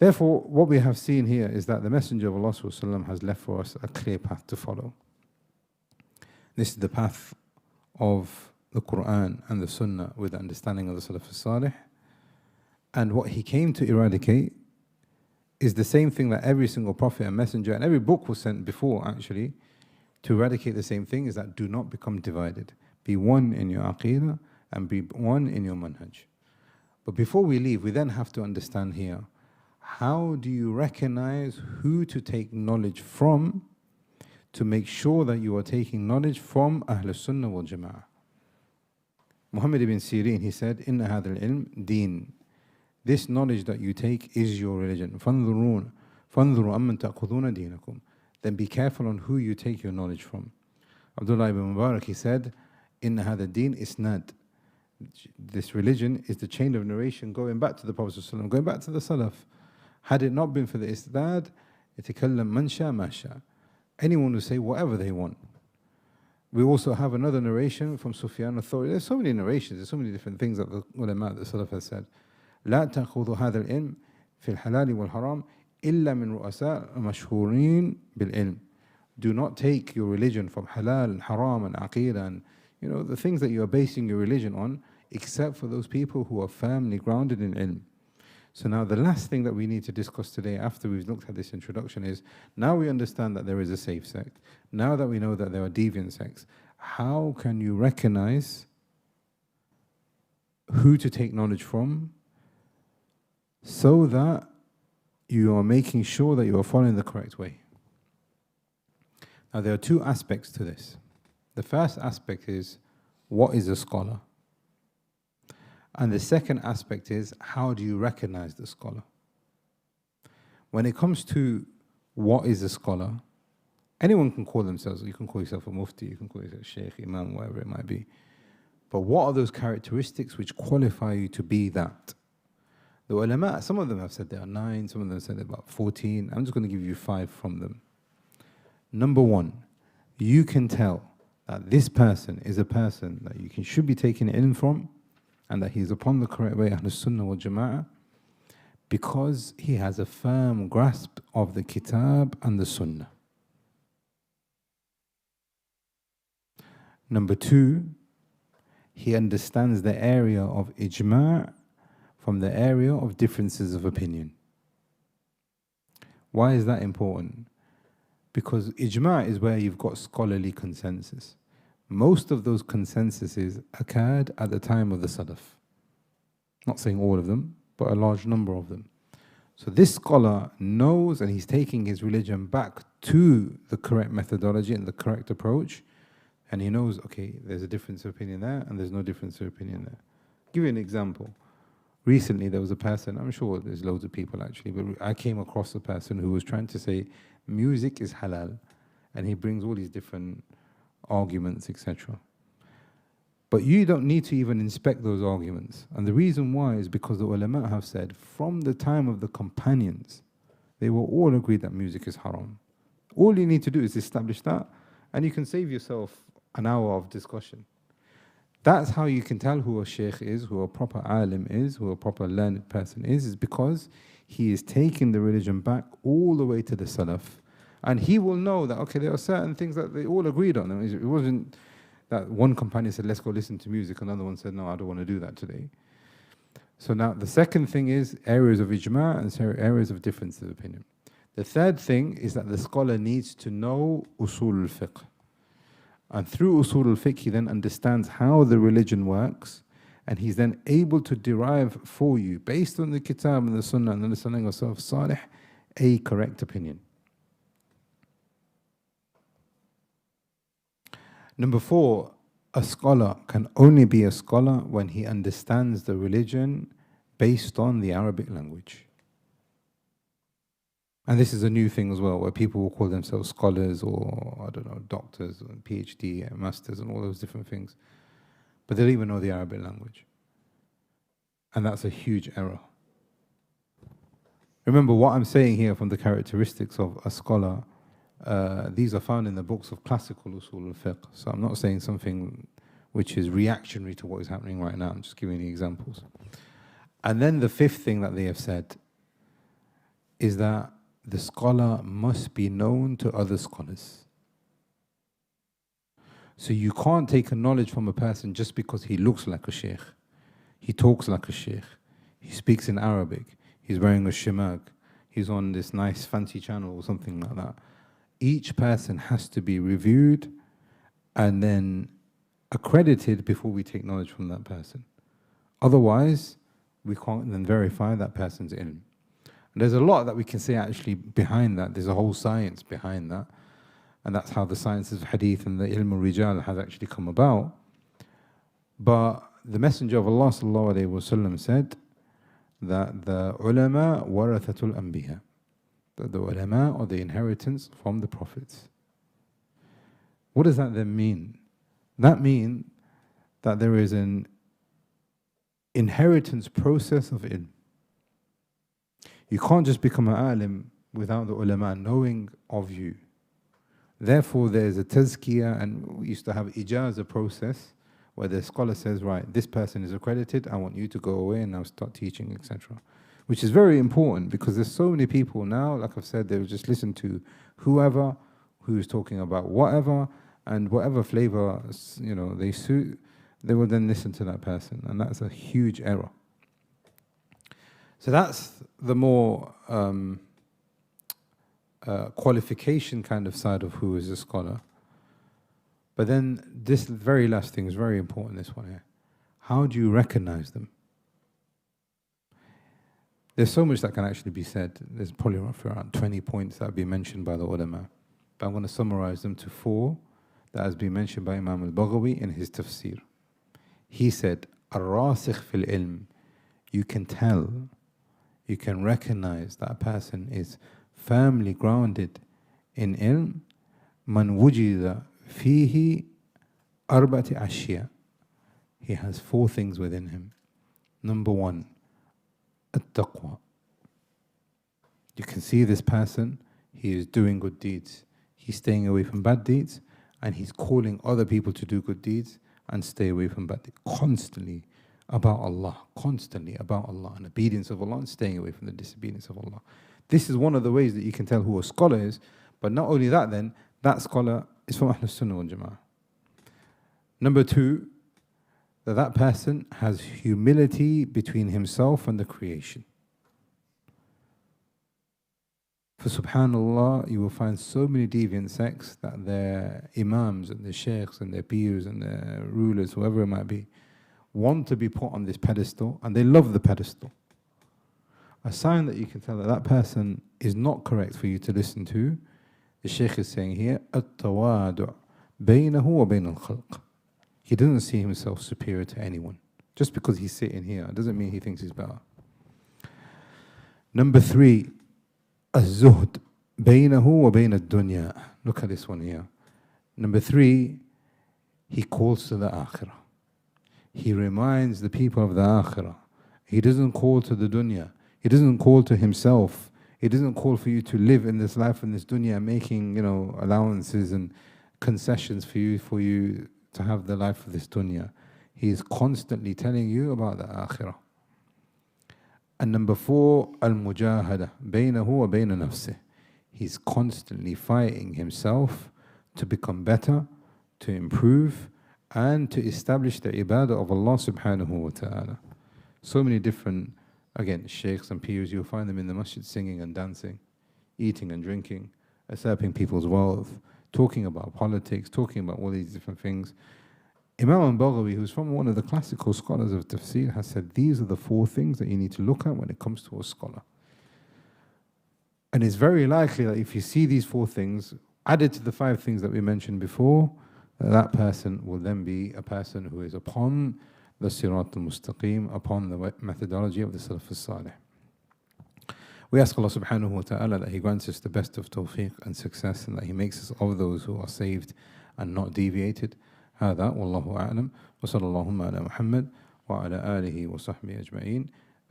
Therefore, what we have seen here is that the Messenger of Allah ﷺ has left for us a clear path to follow. This is the path of the Quran and the Sunnah with the understanding of the Salaf al-Salih. And what he came to eradicate is the same thing that every single prophet and messenger and every book was sent before, actually, to eradicate the same thing, is that do not become divided. Be one in your aqeedah and be one in your manhaj. But before we leave, we then have to understand here, how do you recognize who to take knowledge from to make sure that you are taking knowledge from Ahlul Sunnah wal Jama'ah? Muhammad ibn Sirin, he said, Inna hadha al-ilm deen. This knowledge that you take is your religion. فَانظُرُوا أَمَّنْ تَأْخُذُونَ دِينَكُمْ. Then be careful on who you take your knowledge from. Abdullah ibn Mubarak, he said, Inna hadha deen isnad. This religion is the chain of narration going back to the Prophet ﷺ, going back to the Salaf. Had it not been for the isnad, يَتَكَلَّمْ مَنْ شَاءَ مَا شَاءَ. Anyone will say whatever they want. We also have another narration from Sufyan al-Thawri. There's so many narrations, there's so many different things that the ulama, the Salaf has said. لا تأخذوا هذا العلم في الحلال والحرام إلا من رؤساء مشهورين بالعلم. Do not take your religion from halal and haram and aqeedah and the things that you are basing your religion on, except for those people who are firmly grounded in ilm. So now the last thing that we need to discuss today after we've looked at this introduction is, now we understand that there is a safe sect. Now that we know that there are deviant sects, how can you recognize who to take knowledge from so that you are making sure that you are following the correct way? Now there are two aspects to this. The first aspect is, what is a scholar? And the second aspect is, how do you recognize the scholar? When it comes to what is a scholar, anyone can call themselves, you can call yourself a mufti, you can call yourself a sheikh, imam, whatever it might be. But what are those characteristics which qualify you to be that? The ulama, some of them have said there are 9, some of them have said there are about 14. I'm just going to give you 5 from them. Number 1, you can tell that this person is a person that you should be taking ilm from, and that he is upon the correct way, Ahlus Sunnah wal Jama'ah, because he has a firm grasp of the Kitab and the Sunnah. Number 2, he understands the area of ijma' from the area of differences of opinion. Why is that important? Because ijma' is where you've got scholarly consensus. Most of those consensuses occurred at the time of the Salaf. Not saying all of them, but a large number of them. So this scholar knows, and he's taking his religion back to the correct methodology and the correct approach, and he knows, okay, there's a difference of opinion there, and there's no difference of opinion there. I'll give you an example. Recently there was a person, I'm sure there's loads of people actually, but I came across a person who was trying to say music is halal, and he brings all these different arguments, etc. But you don't need to even inspect those arguments. And the reason why is because the ulama have said, from the time of the companions, they were all agreed that music is haram. All you need to do is establish that, and you can save yourself an hour of discussion. That's how you can tell who a sheikh is, who a proper alim is, who a proper learned person is because he is taking the religion back all the way to the Salaf. And he will know that, okay, there are certain things that they all agreed on. It wasn't that one companion said, let's go listen to music, another one said, no, I don't want to do that today. So now the second thing is areas of ijma' and areas of difference of opinion. The third thing is that the scholar needs to know usul al-fiqh. And through usul al-fiqh, he then understands how the religion works, and he's then able to derive for you, based on the kitab and the sunnah and the understanding of Salaf Salih, a correct opinion. Number 4, a scholar can only be a scholar when he understands the religion based on the Arabic language. And this is a new thing as well, where people will call themselves scholars or, I don't know, doctors, or PhD, and masters, and all those different things. But they don't even know the Arabic language. And that's a huge error. Remember what I'm saying here from the characteristics of a scholar, these are found in the books of classical usul al-fiqh. So I'm not saying something which is reactionary to what is happening right now. I'm just giving you examples. And then the 5th thing that they have said is that the scholar must be known to other scholars. So you can't take a knowledge from a person just because he looks like a sheikh, he talks like a sheikh, he speaks in Arabic, he's wearing a shimag, he's on this nice fancy channel or something like that. Each person has to be reviewed and then accredited before we take knowledge from that person. Otherwise, we can't then verify that person's ilm. And there's a lot that we can say actually behind that. There's a whole science behind that. And that's how the sciences of hadith and the ilm al-rijal has actually come about. But the Messenger of Allah sallallahu alayhi wa sallam said that the ulama warathatul anbiya, that the ulama are the inheritance from the prophets. What does that then mean? That means that there is an inheritance process of ilm. You can't just become an alim without the ulama knowing of you. Therefore, there's a tazkiyah, and we used to have ijaza process where the scholar says, right, this person is accredited, I want you to go away and now start teaching, etc. Which is very important because there's so many people now, like I've said, they will just listen to whoever who is talking about whatever, and whatever flavor they suit, they will then listen to that person, and that's a huge error. So that's the more qualification kind of side of who is a scholar. But then this very last thing is very important, this one here. How do you recognize them? There's so much that can actually be said. There's probably around 20 points that have been mentioned by the ulama. But I'm going to summarize them to 4 that has been mentioned by Imam al-Baghawi in his tafsir. He said, Ar-rasikh fil ilm, you can tell, you can recognize that a person is firmly grounded in ilm, man wujida fihi arba'ati ashya. He has 4 things within him. Number 1, at-taqwa. You can see this person, he is doing good deeds. He's staying away from bad deeds, and he's calling other people to do good deeds and stay away from bad deeds. Constantly about Allah, and obedience of Allah, and staying away from the disobedience of Allah. This is one of the ways that you can tell who a scholar is. But not only that then, that scholar is from Ahlus Sunnah wal Jama'ah. Number 2, that person has humility between himself and the creation. For subhanallah, you will find so many deviant sects that their imams and their sheikhs and their peers and their rulers, whoever it might be, want to be put on this pedestal, and they love the pedestal. A sign that you can tell that that person is not correct for you to listen to, the sheikh is saying here, at-tawadu' baynahu wa bayn al-khalq. He doesn't see himself superior to anyone. Just because he's sitting here, it doesn't mean he thinks he's better. Number 3, az-zuhd baynahu wa bayn ad-dunya. Look at this one here. Number 3, he calls to the akhirah. He reminds the people of the akhirah. He doesn't call to the dunya. He doesn't call to himself. He doesn't call for you to live in this life, in this dunya, making allowances and concessions for you to have the life of this dunya. He is constantly telling you about the akhirah. And number 4, al-mujahada baynahu wa bayna nafsih. He's constantly fighting himself to become better, to improve, and to establish the ibadah of Allah subhanahu wa ta'ala. So many different, again, sheikhs and peers, you'll find them in the masjid singing and dancing, eating and drinking, usurping people's wealth, talking about politics, talking about all these different things. Imam al-Baghawi, who's from one of the classical scholars of tafsir, has said these are the 4 things that you need to look at when it comes to a scholar. And it's very likely that if you see these 4 things, added to the 5 things that we mentioned before, that person will then be a person who is upon the Sirat al-Mustaqim, upon the methodology of the Salaf al-Salih. We ask Allah subhanahu wa ta'ala that He grants us the best of tawfiq and success, and that He makes us of those who are saved and not deviated. هذا والله أعلم وصلى اللهم على محمد وعلى آله وصحبه أجمعين.